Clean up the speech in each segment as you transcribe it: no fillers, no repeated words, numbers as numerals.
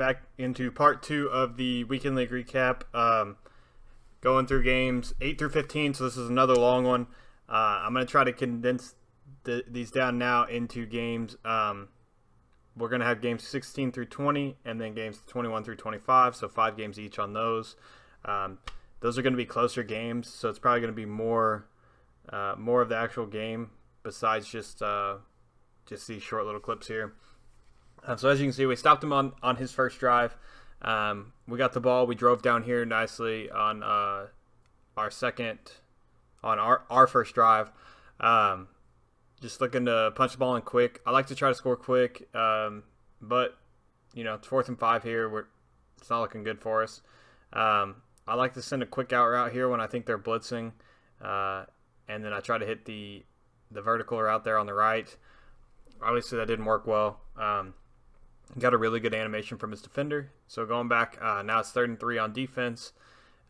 Back into part two of the weekend league recap. Going through games 8 through 15, so this is another long one. I'm going to try to condense these down now into games. We're going to have games 16 through 20 and then games 21 through 25, so 5 games each on those. Those are going to be closer games, so it's probably going to be more of the actual game besides just these short little clips here. So as you can see, we stopped him on his first drive. We got the ball. We drove down here nicely on our first drive. Just looking to punch the ball in quick. I like to try to score quick, but it's 4th and 5 here. It's not looking good for us. I like to send a quick out route here when I think they're blitzing, and then I try to hit the vertical route there on the right. Obviously, that didn't work well. Got a really good animation from his defender. So going back, now it's 3rd and 3 on defense.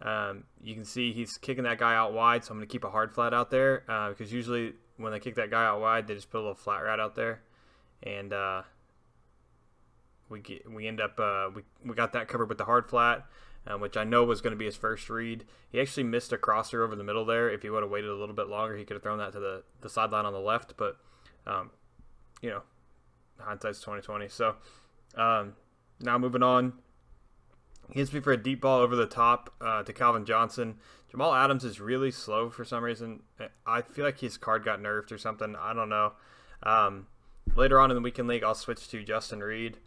You can see he's kicking that guy out wide, so I'm going to keep a hard flat out there because usually when they kick that guy out wide, they just put a little flat route out there, and we end up we got that covered with the hard flat, which I know was going to be his first read. He actually missed a crosser over the middle there. If he would have waited a little bit longer, he could have thrown that to the sideline on the left, but hindsight's 2020. So now moving on, he hits me for a deep ball over the top to Calvin Johnson. Jamal Adams is really slow for some reason. I feel like his card got nerfed or something. I don't know. Later on in the weekend league, I'll switch to Justin Reed.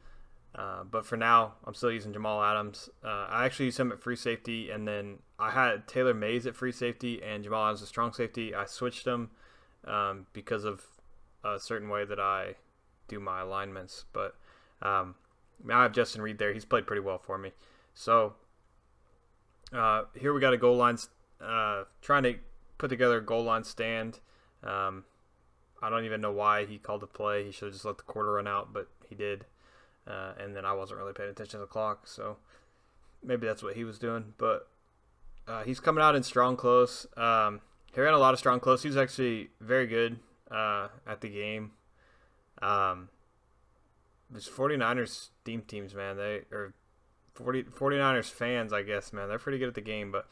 But for now, I'm still using Jamal Adams. I actually used him at free safety, and then I had Taylor Mays at free safety and Jamal Adams at strong safety. I switched them because of a certain way that I do my alignments. But now I have Justin Reed there. He's played pretty well for me. So here we got a goal line, trying to put together a goal line stand. I don't even know why he called the play. He should have just let the quarter run out, but he did. And then I wasn't really paying attention to the clock, so maybe that's what he was doing. But he's coming out in strong close. He ran a lot of strong close. He was actually very good at the game. These 49ers theme teams, man, 49ers fans, I guess, man, they're pretty good at the game. But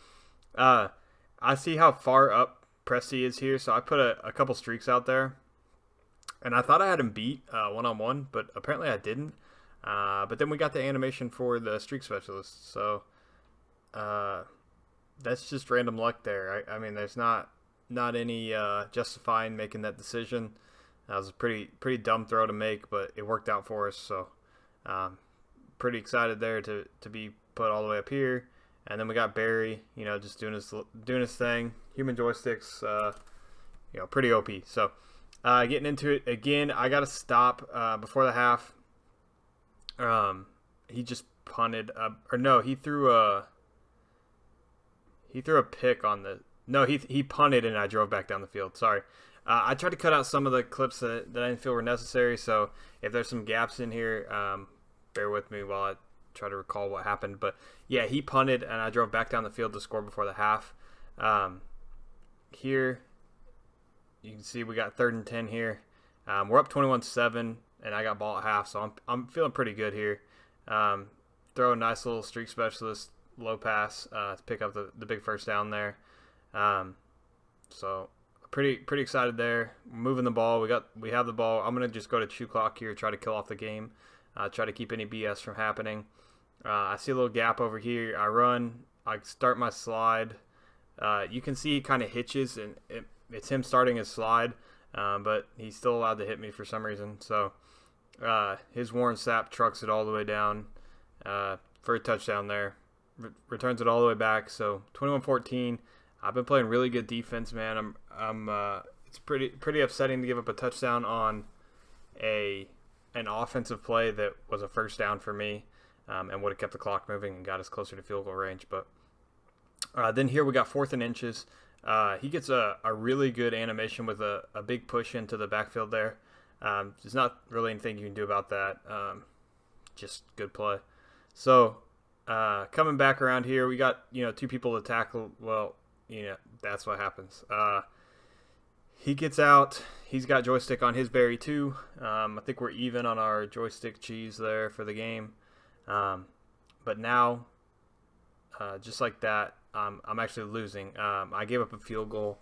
I see how far up Presti is here, so I put a couple streaks out there. And I thought I had him beat one-on-one, but apparently I didn't. But then we got the animation for the streak specialist, so that's just random luck there. I mean, there's not any justifying making that decision. That was a pretty dumb throw to make, but it worked out for us. So pretty excited there to be put all the way up here. And then we got Barry, just doing his thing. Human joysticks, pretty OP. So getting into it again, I got to stop before the half. He just punted, he threw a pick on the. No, he punted and I drove back down the field. Sorry. I tried to cut out some of the clips that I didn't feel were necessary, so if there's some gaps in here, bear with me while I try to recall what happened. But yeah, he punted and I drove back down the field to score before the half. Here, you can see we got 3rd and 10 here. We're up 21-7, and I got ball at half, so I'm feeling pretty good here. Throw a nice little streak specialist low pass to pick up the big first down there. So pretty excited there. Moving the ball. We have the ball. I'm gonna just go to chew clock here, try to kill off the game, try to keep any BS from happening. I see a little gap over here. I run. I start my slide. You can see he kind of hitches, and it's him starting his slide, but he's still allowed to hit me for some reason. So his Warren Sapp trucks it all the way down for a touchdown there. Returns it all the way back. So 21-14. I've been playing really good defense, man. It's pretty upsetting to give up a touchdown on an offensive play that was a first down for me, and would have kept the clock moving and got us closer to field goal range. But then here we got 4th and inches. He gets a really good animation with a big push into the backfield there. There's not really anything you can do about that. Just good play. So coming back around here, we got 2 people to tackle. Well, that's what happens. He gets out. He's got joystick on his Barry too. I think we're even on our joystick cheese there for the game. But now, just like that, I'm actually losing. I gave up a field goal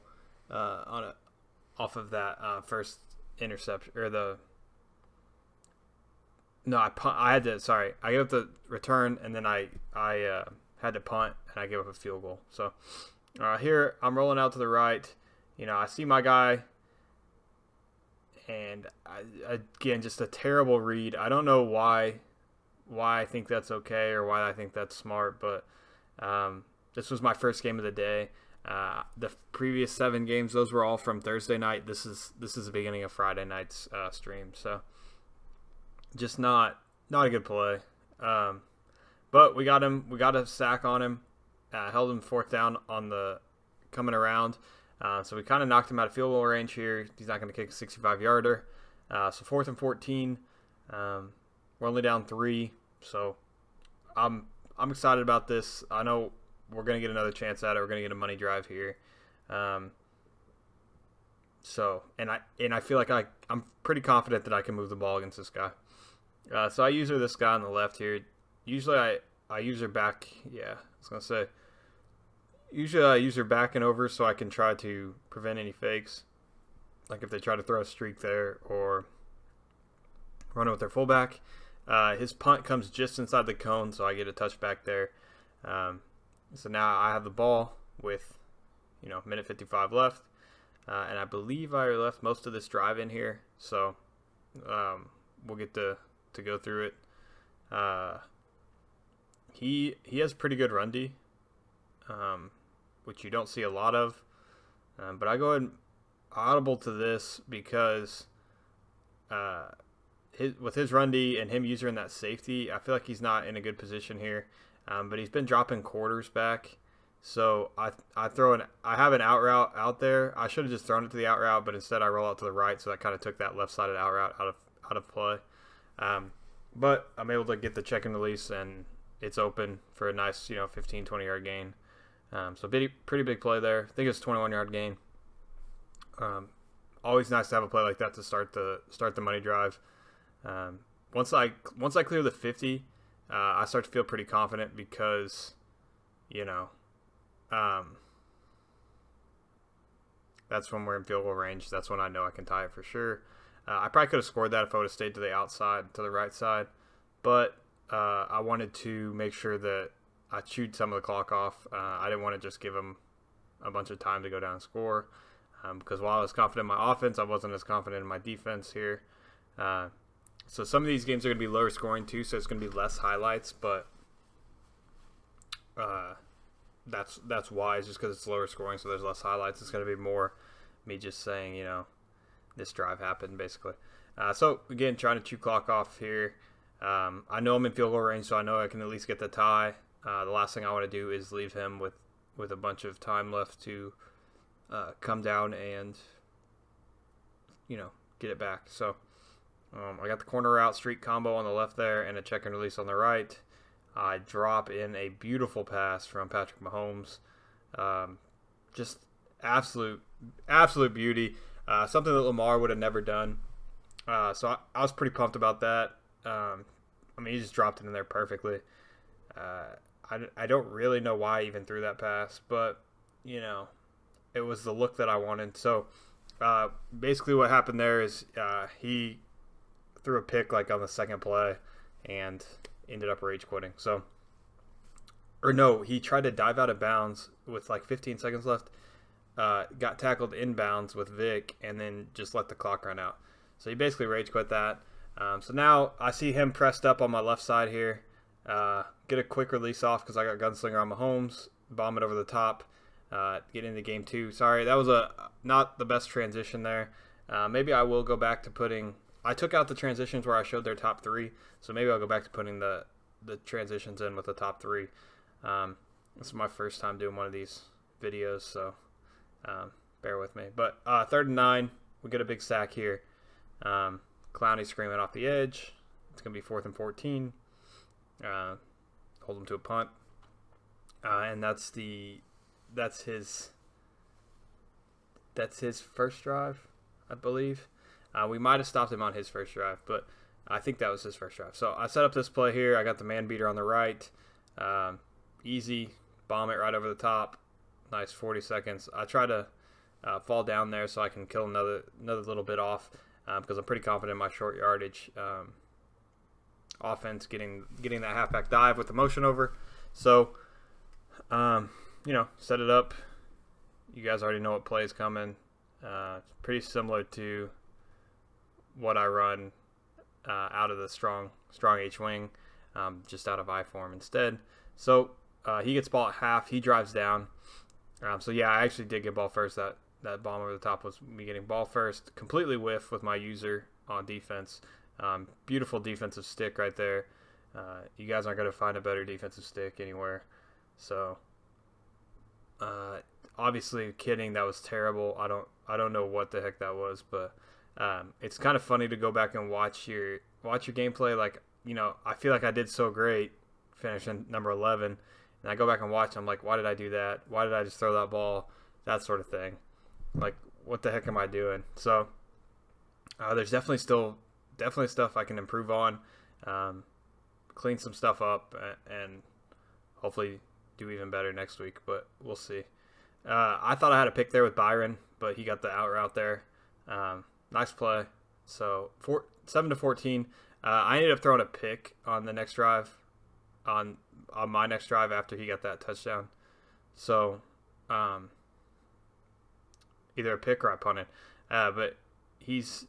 off of that first interception or the. No, I had to. Sorry, I gave up the return and then I had to punt and I gave up a field goal. So here I'm rolling out to the right. I see my guy, and again, just a terrible read. I don't know why I think that's okay or why I think that's smart, but this was my first game of the day. The previous 7 games, those were all from Thursday night. This is the beginning of Friday night's stream, so just not a good play. But we got him. We got a sack on him. Held him 4th down on the coming around. So we kind of knocked him out of field goal range here. He's not going to kick a 65-yarder. So 4th and 14. We're only down 3. So I'm excited about this. I know we're going to get another chance at it. We're going to get a money drive here. So I feel like I'm pretty confident that I can move the ball against this guy. So I use this guy on the left here. Usually I use her back. Yeah, I was going to say. Usually I use her backing over so I can try to prevent any fakes. Like if they try to throw a streak there or run it with their fullback. His punt comes just inside the cone, so I get a touchback there. So now I have the ball with, minute 55 left. And I believe I left most of this drive in here. So we'll get to go through it. He has pretty good run D, which you don't see a lot of. But I go ahead and audible to this because with his run D and him using that safety, I feel like he's not in a good position here. But he's been dropping quarters back. So I have an out route out there. I should have just thrown it to the out route, but instead I roll out to the right, so that kind of took that left-sided out route out of play. But I'm able to get the check and release, and it's open for a nice 15, 20-yard gain. So pretty big play there. I think it's a 21-yard gain. Always nice to have a play like that to start the money drive. Once I clear the 50, I start to feel pretty confident because that's when we're in field goal range. That's when I know I can tie it for sure. I probably could have scored that if I would have stayed to the outside, to the right side. But I wanted to make sure that I chewed some of the clock off. I didn't want to just give them a bunch of time to go down and score. Because while I was confident in my offense, I wasn't as confident in my defense here. So some of these games are going to be lower scoring too, so it's going to be less highlights. But that's why. It's just because it's lower scoring, so there's less highlights. It's going to be more me just saying, this drive happened, basically. So, again, trying to chew clock off here. I know I'm in field goal range, so I know I can at least get the tie. The last thing I want to do is leave him with a bunch of time left to come down and, get it back. So, I got the corner route streak combo on the left there and a check and release on the right. I drop in a beautiful pass from Patrick Mahomes. Just absolute beauty. Something that Lamar would have never done. So I was pretty pumped about that. He just dropped it in there perfectly. I don't really know why I even threw that pass, but, it was the look that I wanted. So basically what happened there is he threw a pick like on the second play and ended up rage quitting. So, or no, he tried to dive out of bounds with like 15 seconds left. Got tackled inbounds with Vic and then just let the clock run out. So he basically rage quit that. So now I see him pressed up on my left side here. Get a quick release off because I got Gunslinger on Mahomes. Bomb it over the top. Get into game 2. Sorry, that was not the best transition there. Maybe I will go back to putting... I took out the transitions where I showed their top 3. So maybe I'll go back to putting the transitions in with the top 3. This is my first time doing one of these videos, so... bear with me. But 3rd and 9, we get a big sack here. Clowney screaming off the edge. It's going to be 4th and 14. Hold him to a punt. And that's his first drive, I believe. We might have stopped him on his first drive, but I think that was his first drive. So I set up this play here. I got the man beater on the right. Easy. Bomb it right over the top. Nice 40 seconds. I try to fall down there so I can kill another little bit off because I'm pretty confident in my short yardage offense getting that halfback dive with the motion over. So, set it up. You guys already know what play is coming. Pretty similar to what I run out of the strong H wing, just out of I form instead. So he gets ball at half. He drives down. So yeah, I actually did get ball first. That bomb over the top was me getting ball first. Completely whiff with my user on defense. Beautiful defensive stick right there. You guys aren't going to find a better defensive stick anywhere. So obviously kidding, that was terrible. I don't know what the heck that was, but it's kind of funny to go back and watch your gameplay. Like, I feel like I did so great finishing number 11, and I go back and watch. I'm like, why did I do that? Why did I just throw that ball? That sort of thing. Like, what the heck am I doing? So there's definitely stuff I can improve on, clean some stuff up, and hopefully do even better next week. But we'll see. I thought I had a pick there with Byron, but he got the out route there. Nice play. So 7-14. I ended up throwing a pick on the next drive, on my next drive after he got that touchdown. So either a pick or I punted. But he's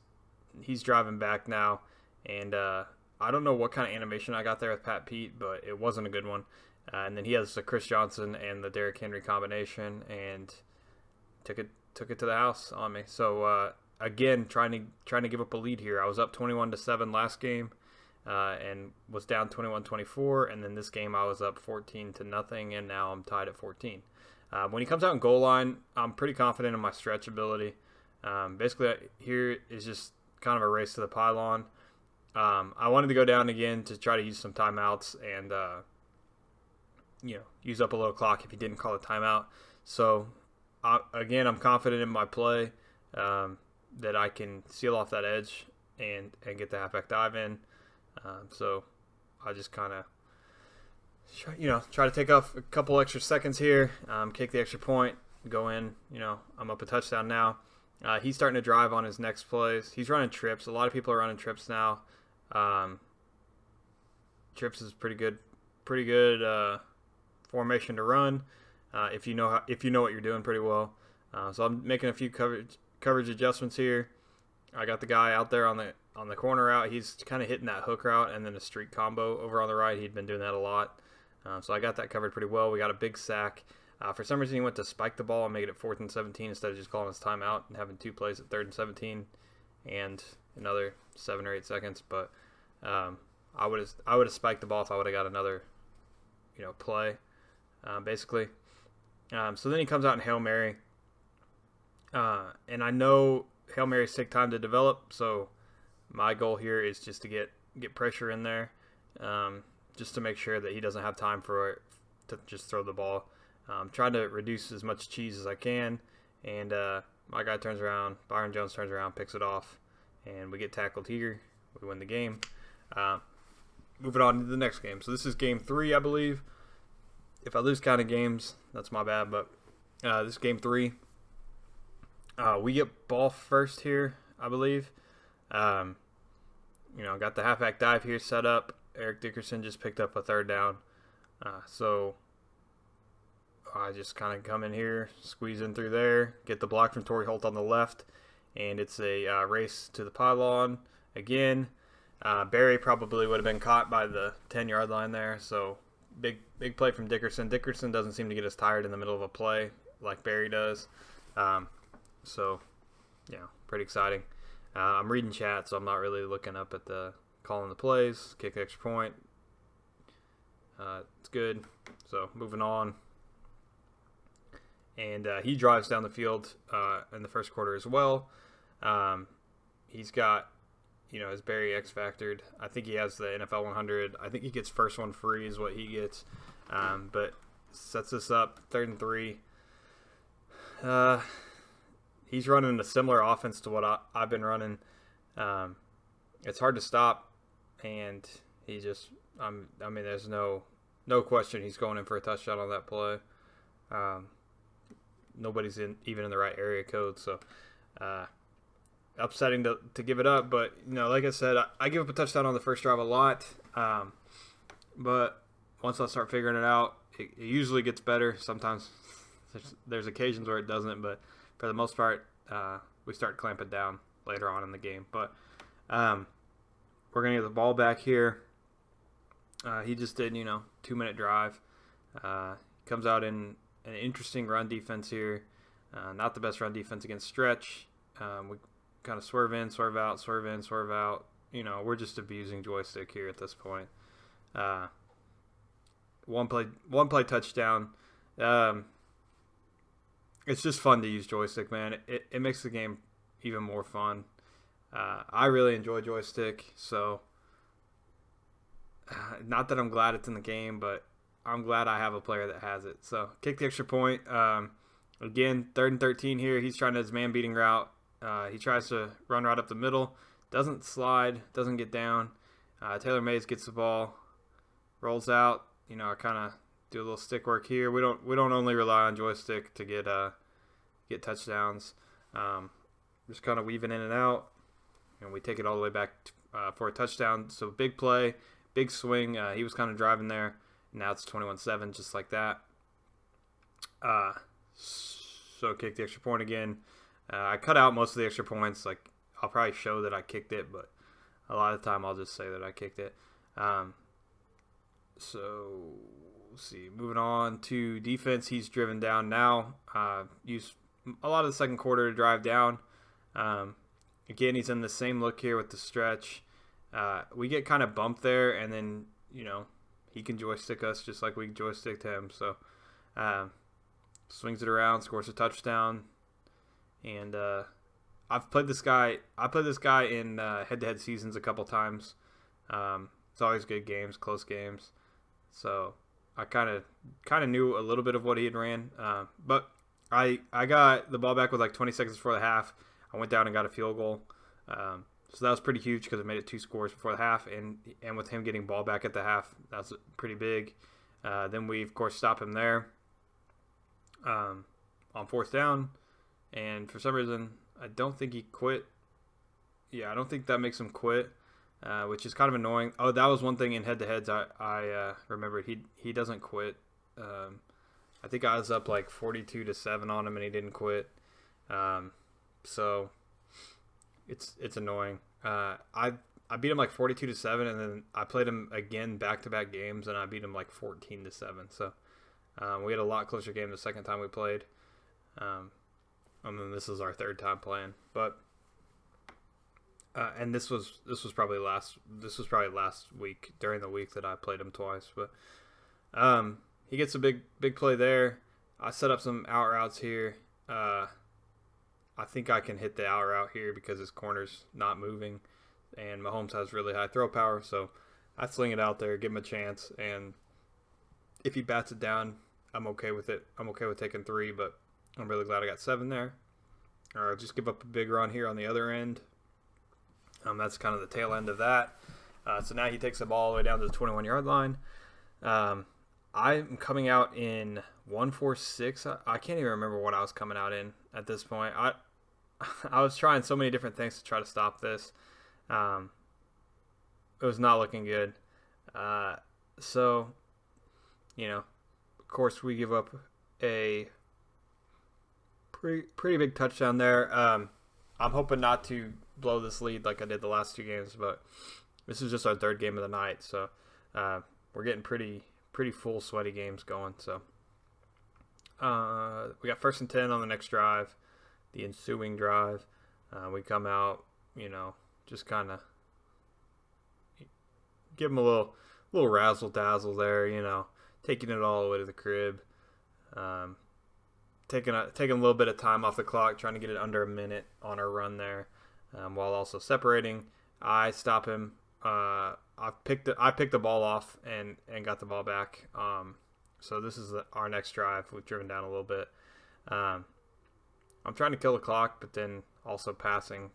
driving back now, and I don't know what kind of animation I got there with Pat Pete, but it wasn't a good one. And then he has the Chris Johnson and the Derrick Henry combination, and took it to the house on me. So again, trying to give up a lead here. I was up 21-7 last game, and was down 21-24, and then this game I was up 14-0, and now I'm tied at 14. When he comes out in goal line, I'm pretty confident in my stretch ability. Basically, here is just kind of a race to the pylon. I wanted to go down again to try to use some timeouts and use up a little clock if he didn't call a timeout. So again, I'm confident in my play that I can seal off that edge and get the halfback dive in. So I just kind of try to take off a couple extra seconds here, kick the extra point, go in. I'm up a touchdown now. He's starting to drive on his next plays. He's running trips. A lot of people are running trips now. Trips is pretty good formation to run if you know what you're doing pretty well. So I'm making a few coverage adjustments here. I got the guy out there on the corner route. He's kind of hitting that hook route and then a streak combo over on the right. He'd been doing that a lot. So I got that covered pretty well. We got a big sack. For some reason, he went to spike the ball and make it 4th and 17 instead of just calling his timeout and having 2 plays at 3rd and 17 and another 7 or 8 seconds. But I would have spiked the ball if I would have got another play, basically. So then he comes out in Hail Mary, and I know Hail Marys take time to develop. So my goal here is just to get pressure in there, just to make sure that he doesn't have time to just throw the ball. Trying to reduce as much cheese as I can, and my guy turns around, Byron Jones turns around, picks it off, and we get tackled here. We win the game. Moving on to the next game. So this is game 3, I believe. If I lose count of games, that's my bad, but this is game 3. We get ball first here, I believe. Got the halfback dive here set up. Eric Dickerson just picked up a 3rd down. So I just kind of come in here, squeeze in through there, get the block from Torrey Holt on the left, and it's a race to the pylon again. Barry probably would have been caught by the 10-yard line there, so big play from Dickerson. Dickerson doesn't seem to get as tired in the middle of a play like Barry does. So, pretty exciting. I'm reading chat, so I'm not really looking up at the calling the plays, kick the extra point. It's good. So, moving on. And he drives down the field in the first quarter as well. He's got, his Barry X-factored. I think he has the NFL 100. I think he gets first one free is what he gets. But sets us up 3rd and 3. He's running a similar offense to what I've been running. It's hard to stop and he just, I mean, there's no question he's going in for a touchdown on that play. Nobody's even in the right area code, so upsetting to give it up. But like I said, I give up a touchdown on the first drive a lot, but once I start figuring it out, it usually gets better. Sometimes there's occasions where it doesn't, but for the most part, we start clamping down later on in the game. But we're gonna get the ball back here. He just did 2-minute drive. Comes out in an interesting run defense here. Not the best run defense against stretch. We kind of swerve in, swerve out, swerve in, swerve out. We're just abusing joystick here at this point. One play touchdown. It's just fun to use joystick, man. It makes the game even more fun. I really enjoy joystick, so not that I'm glad it's in the game, but I'm glad I have a player that has it. So kick the extra point. Again, 3rd and 13 here. He's trying his man-beating route. He tries to run right up the middle. Doesn't slide. Doesn't get down. Taylor Mays gets the ball. Rolls out. I kind of do a little stick work here. We don't only rely on joystick to get touchdowns. Just kind of weaving in and out. And we take it all the way back for a touchdown. So big play, big swing. He was kind of driving there. Now it's 21-7, just like that. So kick the extra point again. I cut out most of the extra points. Like, I'll probably show that I kicked it, but a lot of the time I'll just say that I kicked it. So let's see. Moving on to defense. He's driven down now. Used a lot of the second quarter to drive down. Again, he's in the same look here with the stretch. We get kind of bumped there, and then he can joystick us just like we can joystick to him. So swings it around, scores a touchdown, and I've played this guy. I played this guy in head-to-head seasons a couple times. It's always good games, close games. So I kind of knew a little bit of what he had ran, but I got the ball back with like 20 seconds before the half. I went down and got a field goal. So that was pretty huge because it made it 2 scores before the half, and with him getting ball back at the half, that's pretty big. Then we, of course, stop him there on 4th down, and for some reason, I don't think he quit. Yeah, I don't think that makes him quit, which is kind of annoying. Oh, that was one thing in head-to-heads I remembered. He doesn't quit. I think I was up like 42-7 on him, and he didn't quit. So it's annoying. I beat him like 42-7, and then I played him again back-to-back games, and I beat him like 14-7. So we had a lot closer game the second time we played. And then this is our 3rd time playing, but and this was probably last week, during the week that I played him twice. But he gets a big play there. I set up some out routes here. I think I can hit the out route here because his corner's not moving, and Mahomes has really high throw power, so I sling it out there, give him a chance, and if he bats it down, I'm okay with it. I'm okay with taking 3, but I'm really glad I got 7 there. Or I'll just give up a big run here on the other end. That's kind of the tail end of that. So now he takes the ball all the way down to the 21-yard line. I'm coming out in 1-4-6. I can't even remember what I was coming out in at this point. I was trying so many different things to try to stop this. It was not looking good. So, of course, we give up a pretty big touchdown there. I'm hoping not to blow this lead like I did the last 2 games, but this is just our 3rd game of the night, so we're getting pretty full, sweaty games going. So we got 1st and 10 on the next drive, the ensuing drive. We come out, just kind of give them a little razzle dazzle there, taking it all the way to the crib. Taking a little bit of time off the clock, trying to get it under a minute on our run there, while also separating. I stop him. I picked the ball off and got the ball back. So this is our next drive. We've driven down a little bit. I'm trying to kill the clock, but then also trying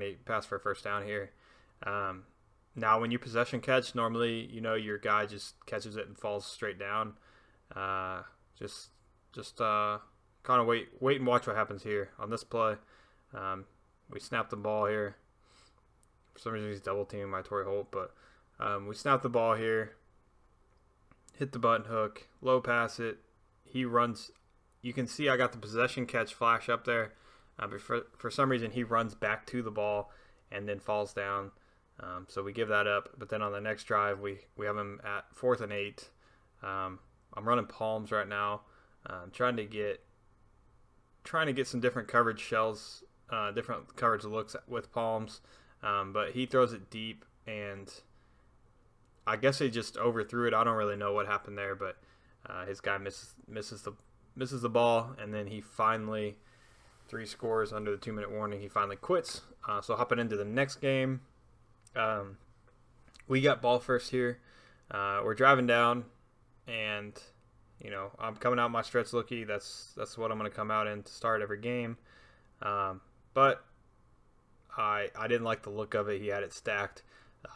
to pass for a 1st down here. Now, when you possession catch, normally, your guy just catches it and falls straight down. Uh, just, just kind of wait and watch what happens here on this play. Um, we snap the ball here. For some reason, he's double teaming my Torrey Holt, but we snap the ball here. Hit the button hook, low pass it. He runs. You can see I got the possession catch flash up there. But for some reason, he runs back to the ball and then falls down. So we give that up. But then on the next drive, we have him at 4th and 8. I'm running palms right now. Trying to get some different coverage shells, different coverage looks with palms. But he throws it deep, and I guess he just overthrew it. I don't really know what happened there, but his guy misses the ball, and then he finally 3 scores under the 2-minute warning. He finally quits. So hopping into the next game, we got ball first here. We're driving down, and I'm coming out my stretch lookie. That's what I'm going to come out in to start every game. But I didn't like the look of it. He had it stacked.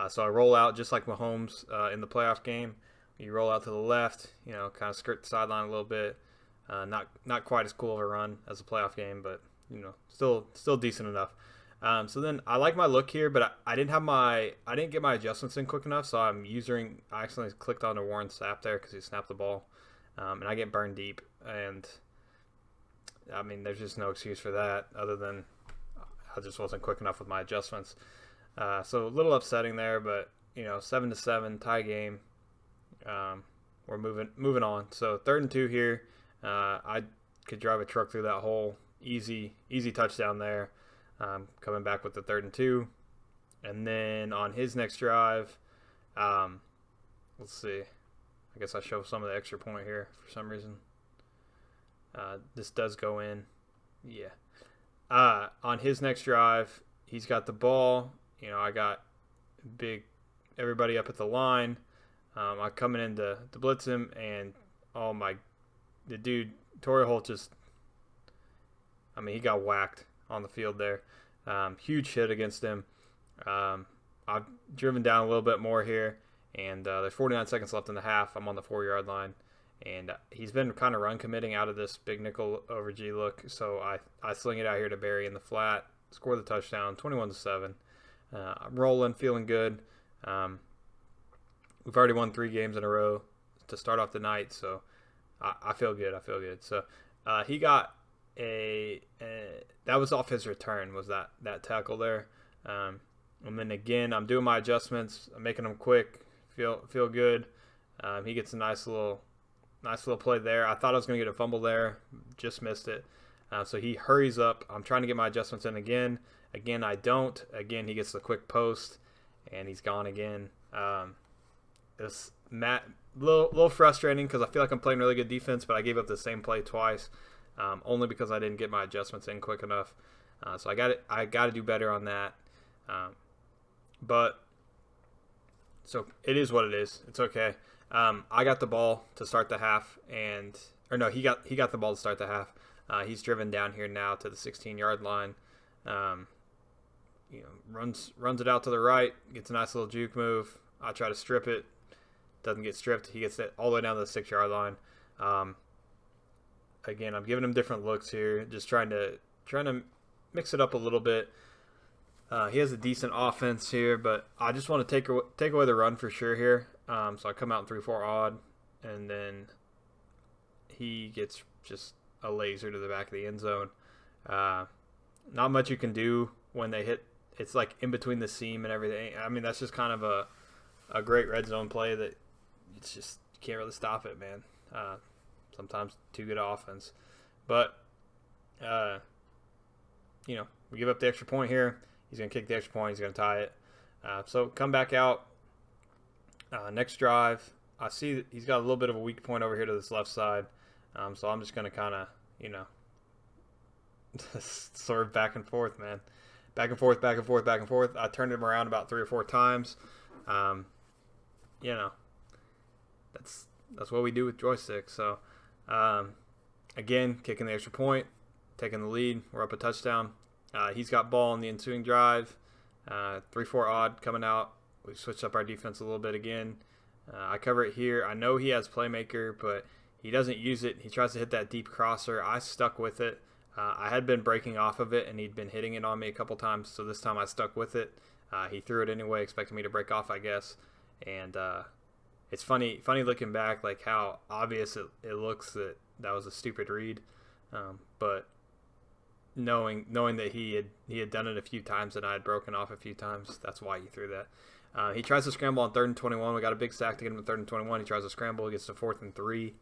So I roll out just like Mahomes in the playoff game. You roll out to the left, kind of skirt the sideline a little bit. Not quite as cool of a run as a playoff game, but still decent enough. So then I like my look here, but I didn't get my adjustments in quick enough. So I accidentally clicked on Warren Sapp there because he snapped the ball, and I get burned deep. And I mean, there's just no excuse for that other than I just wasn't quick enough with my adjustments. So a little upsetting there, but 7-7 tie game. We're moving on. So 3rd and 2 here. I could drive a truck through that hole. Easy touchdown there. Coming back with the 3rd and 2, and then on his next drive, let's see. I guess I show some of the extra point here for some reason. This does go in. Yeah. On his next drive, he's got the ball. I got everybody up at the line. I'm coming in to blitz him, and the dude, Torrey Holt he got whacked on the field there. Huge hit against him. I've driven down a little bit more here, and there's 49 seconds left in the half. I'm on the 4-yard line, and he's been kind of run committing out of this big nickel over G look, so I sling it out here to Barry in the flat, score the touchdown, 21-7. I'm rolling, feeling good. We've already won 3 games in a row to start off the night, so I feel good. So he got that was off his return, was that tackle there. And then again, I'm doing my adjustments. I'm making them quick. Feel good. He gets a nice little play there. I thought I was going to get a fumble there. Just missed it. So he hurries up. I'm trying to get my adjustments in again. Again, I don't. Again, he gets the quick post, and he's gone again. It's little frustrating because I feel like I'm playing really good defense, but I gave up the same play twice, only because I didn't get my adjustments in quick enough. So I got to do better on that. But so it is what it is. It's okay. I got the ball to start the half, he got the ball to start the half. He's driven down here now to the 16-yard line. Runs it out to the right, gets a nice little juke move. I try to strip it, doesn't get stripped. He gets it all the way down to the 6-yard line. Again, I'm giving him different looks here, just trying to mix it up a little bit. He has a decent offense here, but I just want to take away the run for sure here. So I come out in 3-4 odd, and then he gets just a laser to the back of the end zone. Not much you can do when they hit. It's like in between the seam and everything. I mean, that's just kind of a great red zone play that it's just you can't really stop it, man. Sometimes too good offense, but we give up the extra point here. He's gonna kick the extra point. He's gonna tie it. So come back out. Next drive, I see that he's got a little bit of a weak point over here to this left side. So I'm just gonna kind of sort of back and forth, man. Back and forth. I turned him around about 3 or 4 times. That's what we do with joysticks. So, again, kicking the extra point, taking the lead. We're up a touchdown. He's got ball in the ensuing drive. 3-4 odd coming out. We switched up our defense a little bit again. I cover it here. I know he has playmaker, but he doesn't use it. He tries to hit that deep crosser. I stuck with it. I had been breaking off of it, and he'd been hitting it on me a couple times, so this time I stuck with it. He threw it anyway, expecting me to break off, I guess. And it's funny looking back, like how obvious it looks that was a stupid read. But knowing that he had done it a few times and I had broken off a few times, that's why he threw that. He tries to scramble on 3rd and 21. We got a big sack to get him to 3rd and 21. He tries to scramble. He gets to 4th and 3.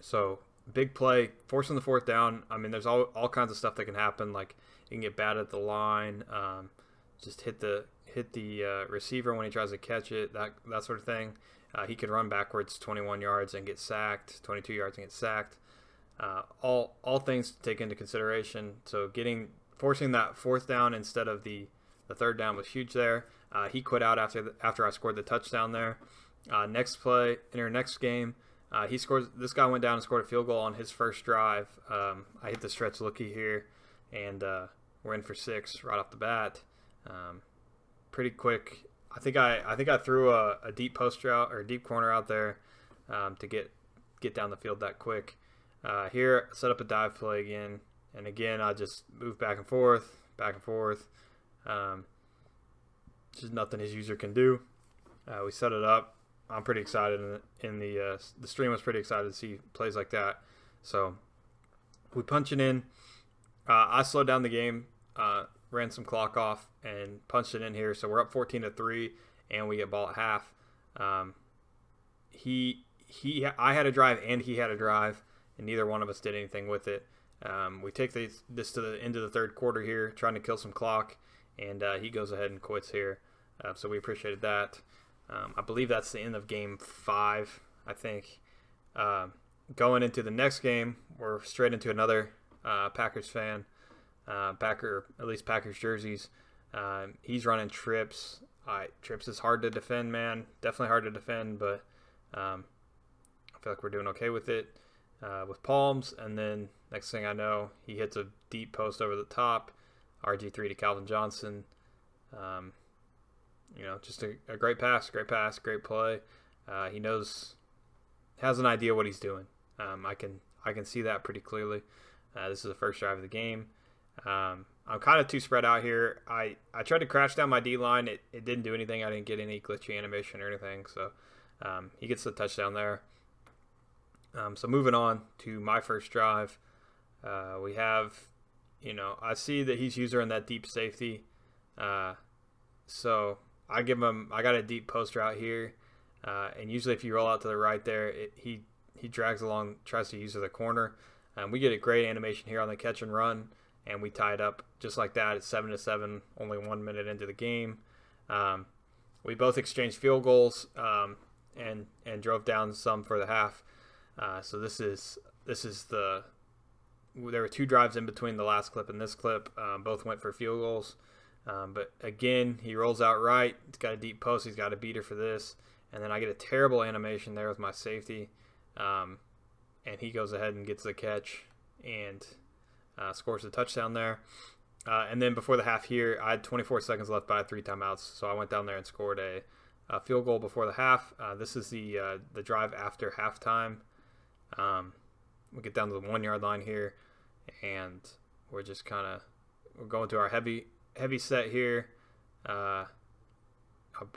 So big play, forcing the 4th down. I mean, there's all kinds of stuff that can happen. Like you can get bad at the line, just hit the receiver when he tries to catch it, that sort of thing. He could run backwards 21 yards and get sacked, 22 yards and get sacked. All things to take into consideration. So forcing that 4th down instead of the 3rd down was huge there. He quit out after I scored the touchdown there. Next play in our next game, this guy went down and scored a field goal on his first drive. I hit the stretch lookie here, and we're in for 6 right off the bat. Pretty quick. I think I threw a deep post route or a deep corner out there to get down the field that quick. Here, set up a dive play again, and again I just move back and forth. Just nothing his user can do. We set it up. I'm pretty excited, and the stream was pretty excited to see plays like that. So we punch it in. I slowed down the game, ran some clock off, and punched it in here. So we're up 14-3, and we get ball at half. I had a drive, and he had a drive, and neither one of us did anything with it. We take this to the end of the 3rd quarter here, trying to kill some clock, and he goes ahead and quits here. So we appreciated that. I believe that's the end of game 5, I think. Going into the next game, we're straight into another Packers fan, at least Packers jerseys. He's running trips. Trips is hard to defend, man. Definitely hard to defend, but I feel like we're doing okay with it. With palms, and then next thing I know, he hits a deep post over the top, RG3 to Calvin Johnson. Just a great pass, great play. He has an idea what he's doing. I can see that pretty clearly. This is the first drive of the game. I'm kind of too spread out here. I tried to crash down my D-line. It didn't do anything. I didn't get any glitchy animation or anything. So he gets the touchdown there. So moving on to my first drive, we have, I see that he's using that deep safety. So I got a deep post route here. And usually if you roll out to the right there, he drags along, tries to use the corner. We get a great animation here on the catch and run, and we tie it up just like that. It's 7-7, only 1 minute into the game. We both exchanged field goals and drove down some for the half. So this is there were 2 drives in between the last clip and this clip. Both went for field goals. But again, he rolls out right. He's got a deep post. He's got a beater for this. And then I get a terrible animation there with my safety. And he goes ahead and gets the catch and scores the touchdown there. And then before the half here, I had 24 seconds left, but I had 3 timeouts. So I went down there and scored a field goal before the half. This is the drive after halftime. We get down to the 1 yard line here, and we're just we're going to our heavy set here. I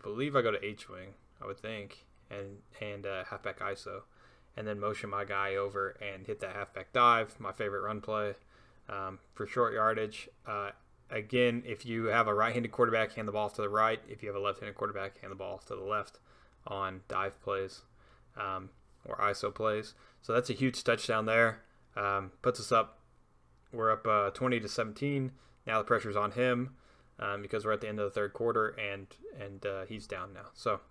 believe I go to H-wing, I would think, and halfback ISO, and then motion my guy over and hit that halfback dive, my favorite run play for short yardage. Again, if you have a right-handed quarterback, hand the ball off to the right. If you have a left-handed quarterback, hand the ball off to the left on dive plays or ISO plays. So that's a huge touchdown there. Puts us up. We're up 20-17. Now the pressure's on him because we're at the end of the 3rd quarter, and he's down now. So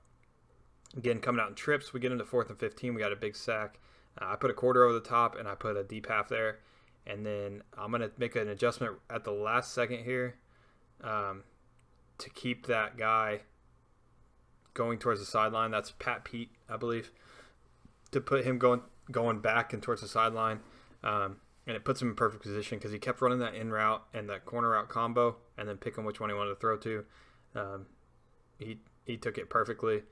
again, coming out in trips, we get into 4th and 15. We got a big sack. I put a quarter over the top, and I put a deep half there. And then I'm going to make an adjustment at the last second here to keep that guy going towards the sideline. That's Pat Pete, I believe, to put him going back and towards the sideline. And it puts him in perfect position because he kept running that in route and that corner route combo and then picking which one he wanted to throw to. Um, he took it perfectly.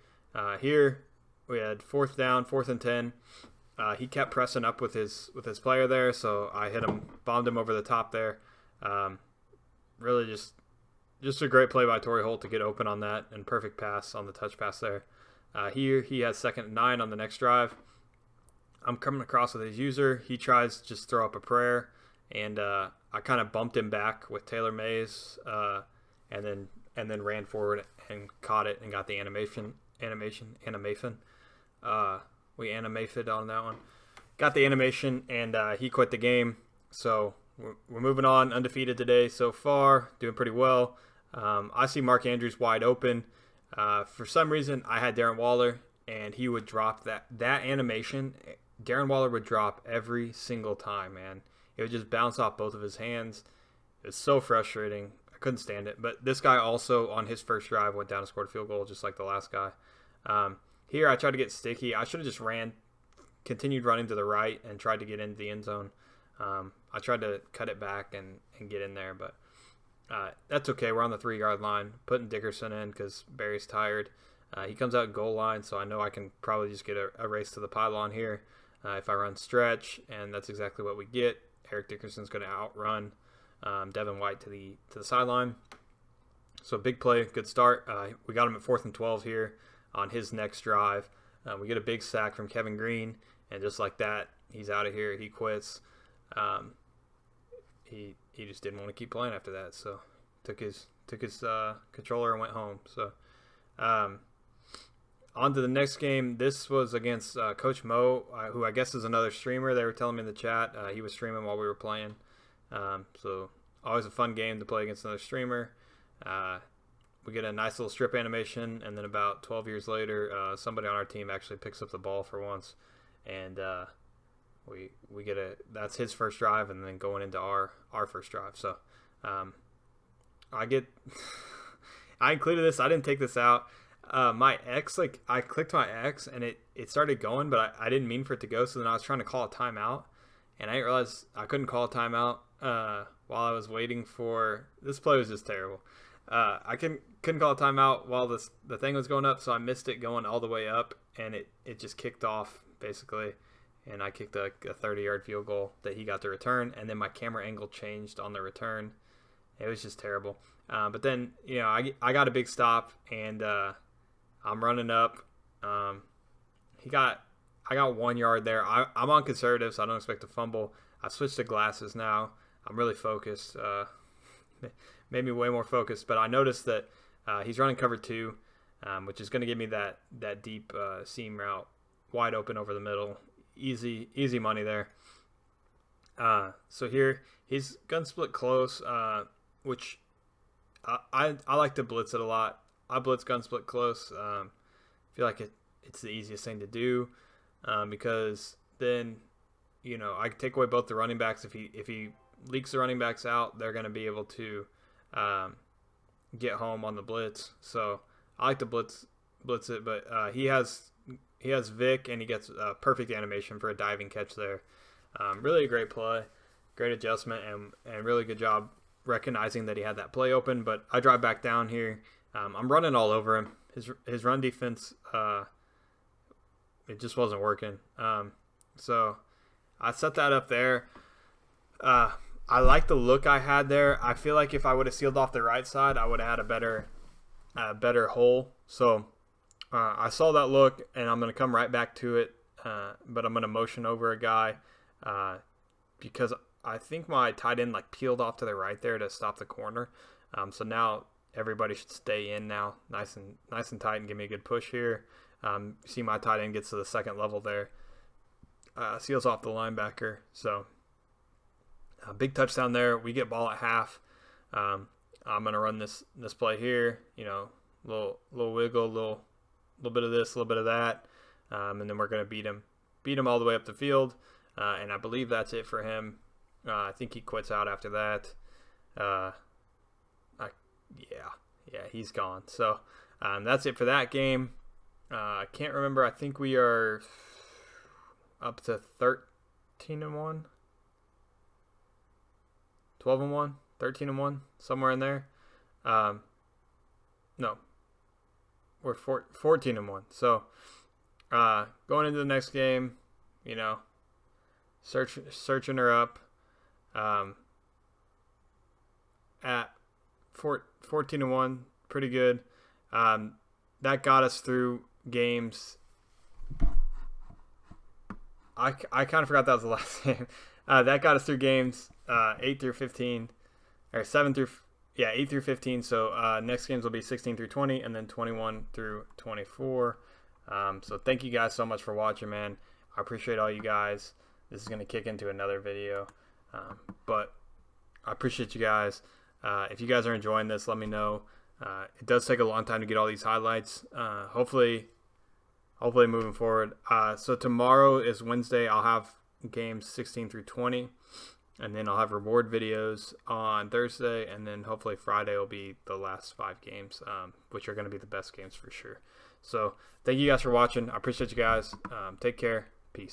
Here we had 4th down, 4th and 10. He kept pressing up with his player there, so I hit him, bombed him over the top there. Really just a great play by Torrey Holt to get open on that, and perfect pass on the touch pass there. Here he has 2nd and 9 on the next drive. I'm coming across with his user. He tries to just throw up a prayer, and I kind of bumped him back with Taylor Mays, and then ran forward and caught it and got the animation. We animated on that one. Got the animation, and he quit the game. So we're moving on, undefeated today so far, doing pretty well. I see Mark Andrews wide open. For some reason, I had Darren Waller, and he would drop that animation. Darren Waller would drop every single time, man. It would just bounce off both of his hands. It was so frustrating. I couldn't stand it. But this guy also, on his first drive, went down and scored a field goal, just like the last guy. Here, I tried to get sticky. I should have just continued running to the right and tried to get into the end zone. I tried to cut it back and get in there, but that's okay. We're on the 3-yard line. Putting Dickerson in because Barry's tired. He comes out goal line, so I know I can probably just get a race to the pylon here if I run stretch, and that's exactly what we get. Eric Dickerson's going to outrun Devin White to the sideline. So big play, good start. We got him at 4th and 12 here on his next drive. We get a big sack from Kevin Green, and just like that, he's out of here. He quits. He just didn't want to keep playing after that, so took his controller and went home. So on to the next game. This was against Coach Mo, who I guess is another streamer. They were telling me in the chat he was streaming while we were playing. So always a fun game to play against another streamer. We get a nice little strip animation, and then about 12 years later, somebody on our team actually picks up the ball for once, and we get that's his first drive, and then going into our first drive. So I included this. I didn't take this out. My X, I clicked my X and it started going, but I didn't mean for it to go. So then I was trying to call a timeout, and I didn't realize I couldn't call a timeout while I was waiting for this play. Was just terrible. I couldn't call a timeout while the thing was going up, so I missed it going all the way up, and it just kicked off basically, and I kicked a 30-yard field goal that he got to return, and then my camera angle changed on the return. It was just terrible. But then I got a big stop, and I'm running up. I got 1 yard there. I'm on conservative, so I don't expect to fumble. I switched to glasses now. I'm really focused. Made me way more focused. But I noticed that he's running cover 2, which is going to give me that deep seam route wide open over the middle. Easy money there. So here he's gun split close, which I like to blitz it a lot. I blitz gun split close. Feel like it's the easiest thing to do because then I can take away both the running backs. If he leaks the running backs out, they're going to be able to get home on the blitz. So I like to blitz it, but he has Vic, and he gets a perfect animation for a diving catch there. Really a great play, great adjustment, and really good job recognizing that he had that play open. But I drive back down here. I'm running all over him. His run defense, it just wasn't working. So I set that up there. I like the look I had there. I feel like if I would have sealed off the right side, I would have had a better hole. So I saw that look, and I'm going to come right back to it. But I'm going to motion over a guy because I think my tight end peeled off to the right there to stop the corner. So now everybody should stay in now, nice and tight, and give me a good push here. See my tight end gets to the second level there, seals off the linebacker. So big touchdown there. We get ball at half. I'm gonna run this play here. Little wiggle, little bit of this, a little bit of that, and then we're gonna beat him all the way up the field. And I believe that's it for him. I think he quits out after that. Yeah, he's gone. So that's it for that game. I can't remember. I think we are up to 13-1, 12-1, 13-1, somewhere in there. No, we're 14-1. So going into the next game, you know, searching her up at 14-1, pretty good. That got us through games. I kind of forgot that was the last game. That got us through games 8 through 15, or 8 through 15. So next games will be 16 through 20, and then 21 through 24. So thank you guys so much for watching, man. I appreciate all you guys. This is gonna kick into another video, but I appreciate you guys. If you guys are enjoying this, let me know. It does take a long time to get all these highlights. Hopefully moving forward. So tomorrow is Wednesday. I'll have games 16 through 20, and then I'll have reward videos on Thursday, and then hopefully Friday will be the last 5 games, which are going to be the best games for sure. So thank you guys for watching. I appreciate you guys. Take care.